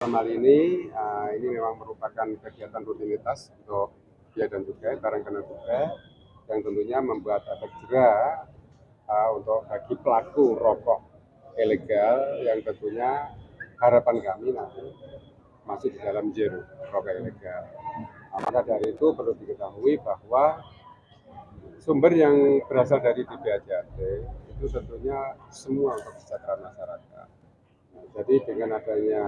Dalam hal ini memang merupakan kegiatan rutinitas untuk biaya dan cukai, barang kena cukai, yang tentunya membuat efek jera untuk bagi pelaku rokok ilegal yang tentunya harapan kami nanti masih di dalam zero rokok ilegal. Maka dari itu perlu diketahui bahwa sumber yang berasal dari DBHJAT itu tentunya semua untuk kesejahteraan masyarakat. Jadi dengan adanya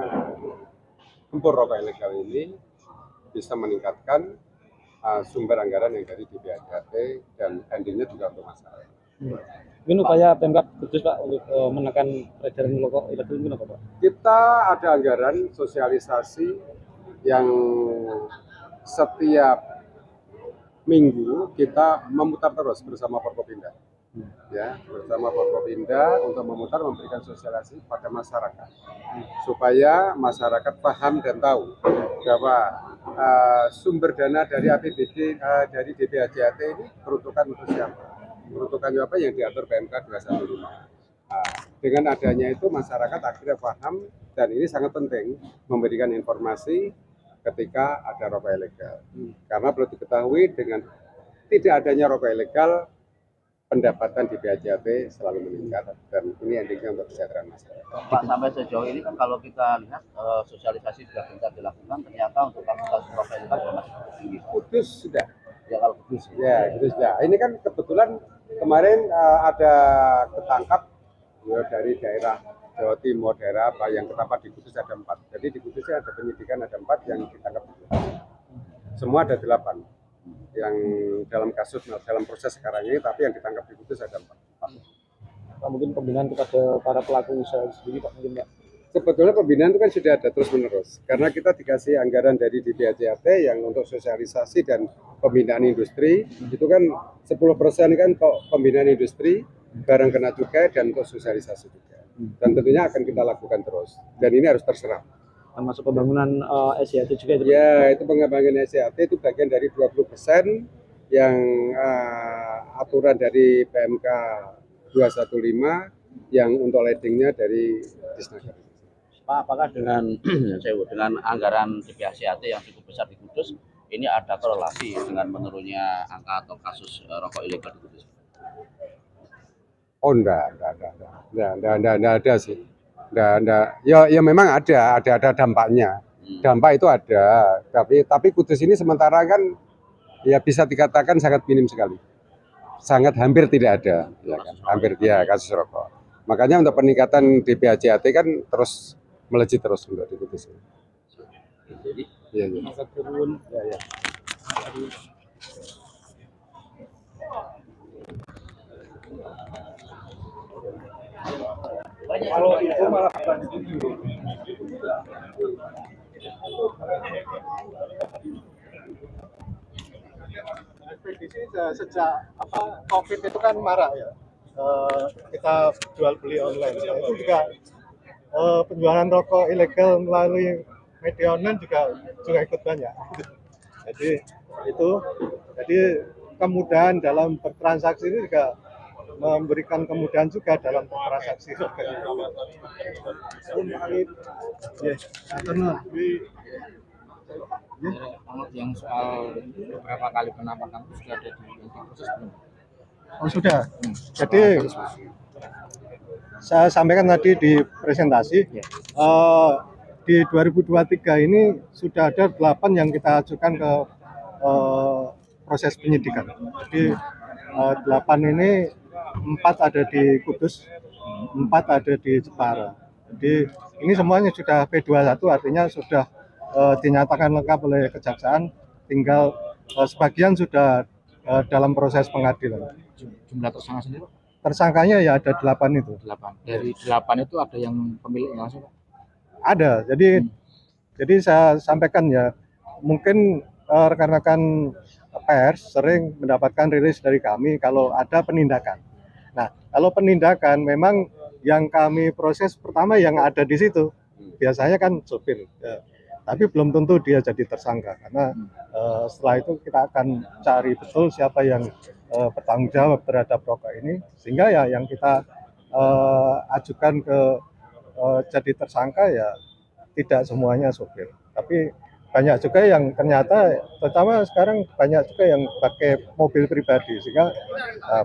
gempur rokok ilegal ini bisa meningkatkan sumber anggaran yang dari DBHJAT dan endingnya juga untuk masyarakat. Mungkin upaya Pemkab Kudus Pak untuk menekan peredaran rokok ilegal ini apa Pak? Kita ada anggaran sosialisasi yang setiap minggu kita memutar terus bersama Forkopimda. Ya, bersama Forkopimda untuk memutar memberikan sosialisasi pada masyarakat supaya masyarakat paham dan tahu bahwa sumber dana dari APBD dari DBHJAT ini peruntukan untuk siapa, peruntukan apa yang diatur PMK 215. Dengan adanya itu masyarakat akhirnya paham dan ini sangat penting memberikan informasi ketika ada rokok ilegal. Karena perlu diketahui dengan tidak adanya rokok ilegal pendapatan di BHJAT selalu meningkat dan ini endingnya untuk kesejahteraan masyarakat. Pak, sampai sejauh ini kan kalau kita lihat sosialisasi sudah gencar dilakukan, ternyata untuk kasus rokok ilegal masih cukup tinggi. Kudus sudah. Ya kalau Kudus. Ya, Kudus sudah. Ini kan kebetulan kemarin ada ketangkap dari daerah Jawa Timur, daerah apa yang ketangkap di Kudus ada 4. Jadi di Kudusnya ada penyidikan ada 4 yang ditangkap. Semua ada 8 yang dalam kasus dalam proses sekarang ini, tapi yang ditangkap di Kudus ada 4. Pak, mungkin pembinaan kepada para pelaku usaha sendiri Pak mungkin Pak? Sebetulnya pembinaan itu kan sudah ada terus menerus karena kita dikasih anggaran dari DBHJAT yang untuk sosialisasi dan pembinaan industri itu kan 10% kan pembinaan industri, barang kena cukai dan untuk sosialisasi juga. Dan tentunya akan kita lakukan terus dan ini harus terserap. Termasuk pembangunan SJAT juga itu? Ya, itu pengembangan SJAT itu bagian dari 20% yang aturan dari PMK 215 yang untuk leadingnya dari Disnaker. Pak, apakah dengan dengan anggaran DBHJAT yang cukup besar di Kudus, ini ada korelasi dengan menurunnya angka atau kasus rokok ilegal di Kudus? Oh, enggak ada sih. Enggak. Ya memang ada dampaknya. Dampak itu ada, tapi Kudus ini sementara kan ya bisa dikatakan sangat minim sekali. Sangat hampir tidak ada, ya kan? Hampir ya kasus rokok. Makanya untuk peningkatan DBHJAT kan terus melejit terus untuk di Kudus. Iya. Ya. Kalau itu malah bukan setuju. Ekspedisi sejak COVID itu kan marak ya, kita jual beli online. Nah, itu juga penjualan rokok ilegal melalui media online juga ikut banyak. Jadi kemudahan dalam bertransaksi ini juga memberikan kemudahan juga dalam bertransaksi. Yang soal beberapa kali penampakan itu sudah ada di proses belum? Oh sudah. Jadi saya sampaikan tadi di presentasi di 2023 ini sudah ada 8 yang kita ajukan ke proses penyidikan. Jadi 8 ini 4 ada di Kudus, 4 ada di Jepara. Jadi ini semuanya sudah P21 artinya sudah dinyatakan lengkap oleh kejaksaan, tinggal sebagian sudah dalam proses pengadilan. Jumlah tersangka sendiri? Tersangkanya ya ada 8 itu. 8. Dari 8 itu ada yang pemiliknya langsung Pak? Ada. Jadi saya sampaikan ya, mungkin rekan-rekan pers sering mendapatkan rilis dari kami kalau ada penindakan. Nah, kalau penindakan memang yang kami proses pertama yang ada di situ biasanya kan sopir. Ya. Tapi belum tentu dia jadi tersangka karena setelah itu kita akan cari betul siapa yang bertanggung jawab terhadap rokok ini sehingga ya yang kita ajukan ke jadi tersangka ya tidak semuanya sopir, tapi banyak juga yang ternyata, terutama sekarang banyak juga yang pakai mobil pribadi, sehingga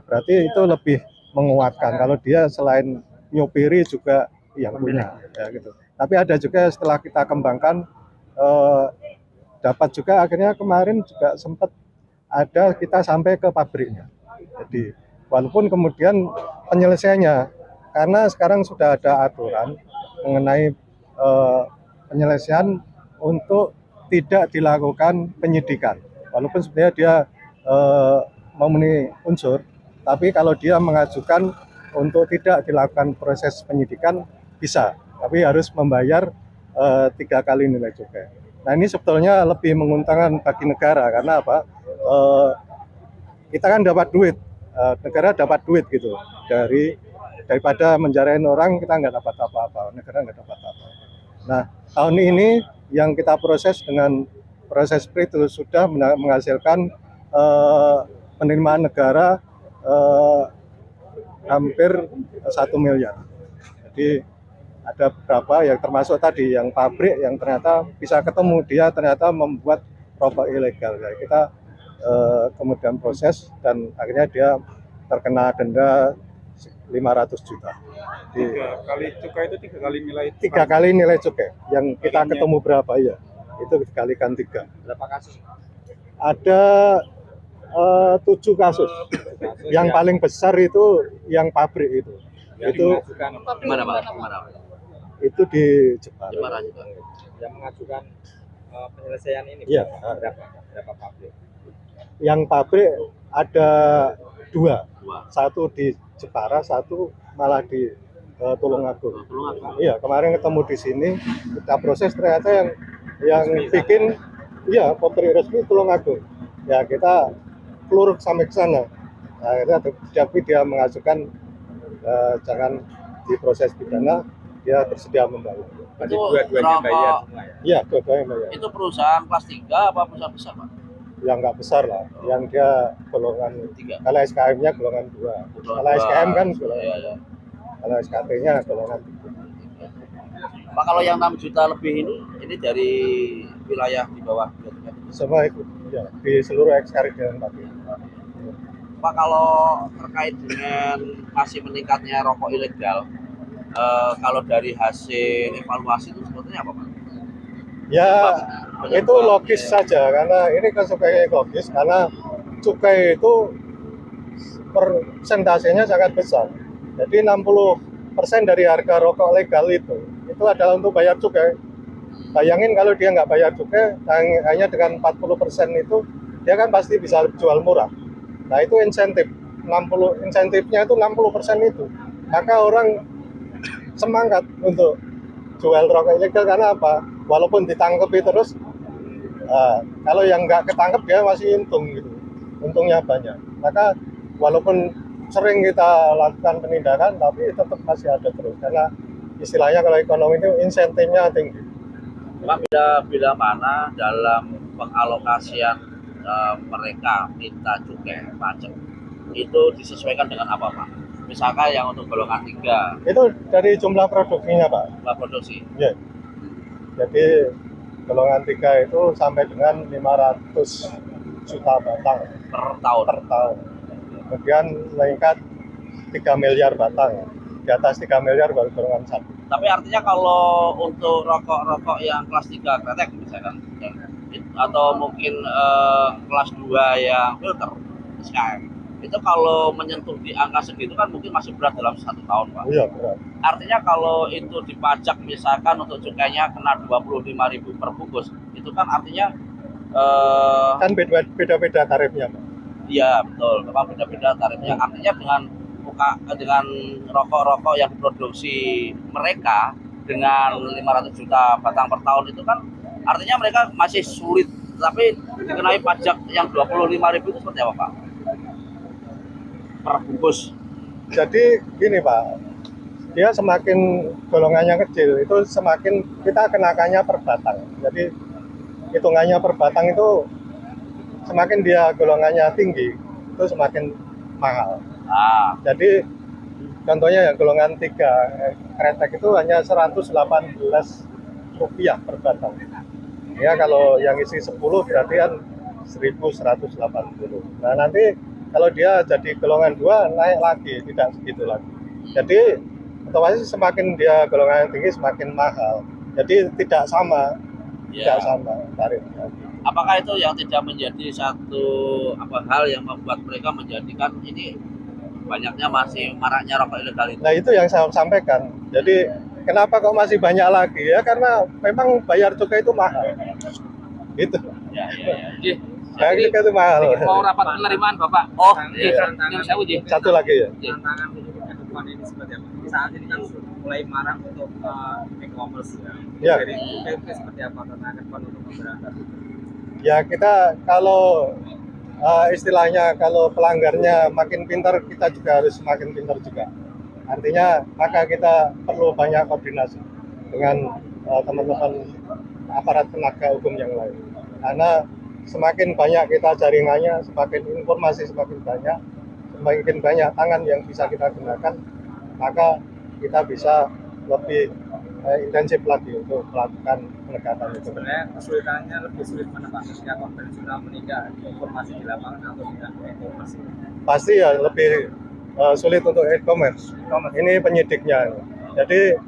berarti itu lebih menguatkan kalau dia selain nyopiri juga yang punya, ya gitu. Tapi ada juga setelah kita kembangkan, dapat juga akhirnya kemarin juga sempat ada kita sampai ke pabriknya. Jadi walaupun kemudian penyelesaiannya, karena sekarang sudah ada aturan mengenai penyelesaian untuk tidak dilakukan penyidikan, walaupun sebenarnya dia memenuhi unsur, tapi kalau dia mengajukan untuk tidak dilakukan proses penyidikan bisa, tapi harus membayar 3 kali nilai cukai. Nah ini sebetulnya lebih menguntungkan bagi negara, karena apa? Kita kan dapat duit, negara dapat duit gitu, daripada menjarain orang kita nggak dapat apa-apa, negara nggak dapat apa. Nah tahun ini yang kita proses dengan proses PRI itu sudah menghasilkan penerimaan negara hampir 1 miliar. Jadi ada beberapa yang termasuk tadi yang pabrik yang ternyata bisa ketemu, dia ternyata membuat rokok ilegal. Jadi kita kemudian proses dan akhirnya dia terkena denda 500 juta. 3 kali cukai itu 3 kali nilai. 3 kali nilai cukai. Yang kita ketemu berapa ya? Itu dikalikan 3. Berapa kasus? Ada 7 kasus. Yang paling besar itu yang pabrik itu. Itu Gimana Pak? Gimana? itu di Jepara. Jepara juga. Yang mengajukan penyelesaian ini Iya. berapa pabrik? Yang pabrik ada 2. Dua. Satu di Jepara, satu malah di Tulungagung. Tulungagung. Iya, kemarin ketemu di sini, kita proses ternyata yang bikin, iya, pabrik resmi Tulungagung. Ya kita peluruk sampai ke sana. Nah, akhirnya tapi dia mengajukan jangan diproses pidana, dia bersedia membayar. Berarti Itu dua-duanya bayar rokok semua ya. Iya, dua-duanya bayar. itu perusahaan kelas 3 apa perusahaan besar Pak? Yang nggak besar lah, yang dia golongan, 3. kalau SKM-nya golongan 2. Kalau SKM kan golongan, Iya, iya. kalau SKT-nya golongan 3. Pak, kalau yang 6 juta lebih ini dari wilayah di bawah Semua itu, ya, di seluruh ekskaridian tadi. Pak, kalau terkait dengan masih meningkatnya rokok ilegal, kalau dari hasil evaluasi itu sebetulnya apa Pak? Ya, itu logis saja, karena ini kan sebagai logis, karena cukai itu persentasenya sangat besar. Jadi 60% dari harga rokok legal itu adalah untuk bayar cukai. Bayangin kalau dia nggak bayar cukai, hanya dengan 40% itu, dia kan pasti bisa jual murah. Nah itu insentif, insentifnya itu 60% itu. Maka orang semangat untuk jual rokok ilegal, karena apa? Walaupun ditangkapi terus, kalau yang nggak ketangkep dia masih untung gitu, untungnya banyak. Maka walaupun sering kita lakukan penindakan, tapi tetap masih ada terus, karena istilahnya kalau ekonomi itu insentifnya tinggi. Pak, bila mana dalam pengalokasian mereka minta cukai pajak itu disesuaikan dengan apa Pak? Misalkan yang untuk golongan 3 Itu dari jumlah produksinya Pak. jumlah produksi. Ya. Jadi golongan 3 itu sampai dengan 500 juta batang Per tahun. per tahun. Kemudian meningkat 3 miliar batang. Di atas 3 miliar baru golongan 1. Tapi artinya kalau untuk rokok-rokok yang kelas 3 kretek misalkan, atau mungkin kelas 2 yang filter SKM, itu kalau menyentuh di angka segitu kan mungkin masih berat dalam 1 tahun Pak. Iya berat. Artinya kalau itu dipajak misalkan untuk cukainya kena 25.000 per bungkus, itu kan artinya Kan beda-beda tarifnya Pak. iya betul, memang beda-beda tarifnya. Artinya dengan rokok-rokok yang diproduksi mereka dengan 500 juta batang per tahun itu kan artinya mereka masih sulit, tapi dikenai pajak yang 25.000 itu seperti apa Pak? Per bungkus. Jadi gini Pak, dia semakin golongannya kecil itu semakin kita kenakannya per batang. Jadi hitungannya per batang itu semakin dia golongannya tinggi itu semakin mahal. Jadi contohnya yang golongan 3 kretek itu hanya 118 rupiah per batang. Ya kalau yang isi 10 berarti kan 1.180. Nah nanti kalau dia jadi golongan 2 naik lagi, tidak segitu lagi. Jadi otomatis semakin dia golongan tinggi semakin mahal. Jadi tidak sama, tidak sama tarifnya. Apakah itu yang tidak menjadi satu hal yang membuat mereka menjadikan ini banyaknya masih maraknya rokok ilegal itu? Nah itu yang saya sampaikan. Jadi kenapa kok masih banyak lagi ya? Karena memang bayar cukai itu mahal. Itu. Ya. Bayar cukai itu mahal. Mau rapat penerimaan Bapak. Oh, yang saya uji. Satu lagi ya. Tantangan untuk ke depan ini seperti apa? Saat ini kan mulai marak untuk e-commerce Ya. Dari itu seperti apa tantangan ke depan untuk memberantas? Ya kita kalau istilahnya kalau pelanggarnya makin pintar, kita juga harus semakin pintar juga. Artinya maka kita perlu banyak koordinasi dengan teman-teman aparat penegak hukum yang lain. Karena semakin banyak kita jaringannya, semakin informasi semakin banyak tangan yang bisa kita gunakan, maka kita bisa lebih intensif lagi untuk melakukan penegakan itu. Sebenarnya kesulitannya lebih sulit mana Pak? Ketika konvensional menindak informasi di lapangan atau tidak e-commerce? Pasti ya lebih sulit untuk e-commerce. Ini penyidiknya. Jadi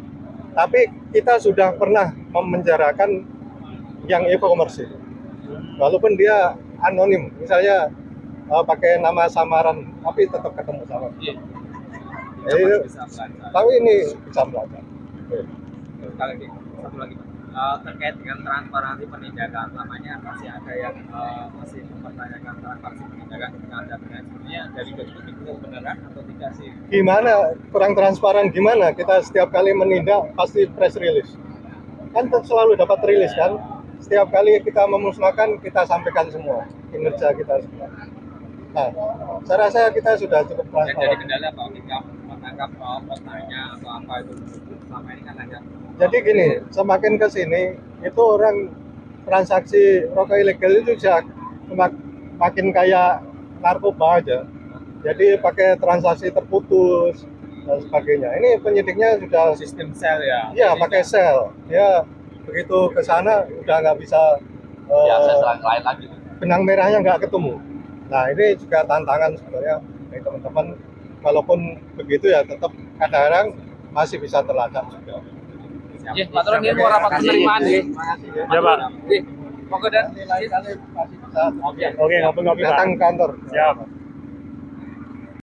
tapi kita sudah pernah memenjarakan yang e-commerce itu. Walaupun dia anonim, misalnya pakai nama samaran, tapi tetap ketemu sama. Jadi, Bisa belajar. tapi ini bisa belajar. Sekali lagi, satu lagi Pak. Terkait dengan transparansi penindakan, namanya masih ada yang masih mempertanyakan transparansi penindakan ketika ada manajemennya dari itu beneran atau tidak sih? Gimana kurang transparan gimana? Kita setiap kali menindak pasti press release. Kan selalu dapat rilis kan? Setiap kali kita memusnahkan kita sampaikan semua kinerja kita semua. Nah, saya rasa kita sudah cukup Dan dari transparan. kendala apa ketika menangkap petanya atau apa itu selama ini kan hanya Jadi gini, semakin ke sini itu orang transaksi rokok ilegal itu sudah makin kayak narkoba aja. Jadi pakai transaksi terputus dan sebagainya. Ini penyidiknya sudah sistem sel ya? iya pakai sel. Ya begitu ke sana udah nggak bisa saya serang lain lagi. benang merahnya nggak ketemu. Nah ini juga tantangan sebenarnya dari teman-teman. Walaupun begitu ya tetap kadang-kadang masih bisa terlacak juga. Pak Turun ini mau rapat penerimaan nih. Ya Pak. Oke dan Masih bisa Oke, ngopi-ngopi Pak. datang ke kantor. Siap.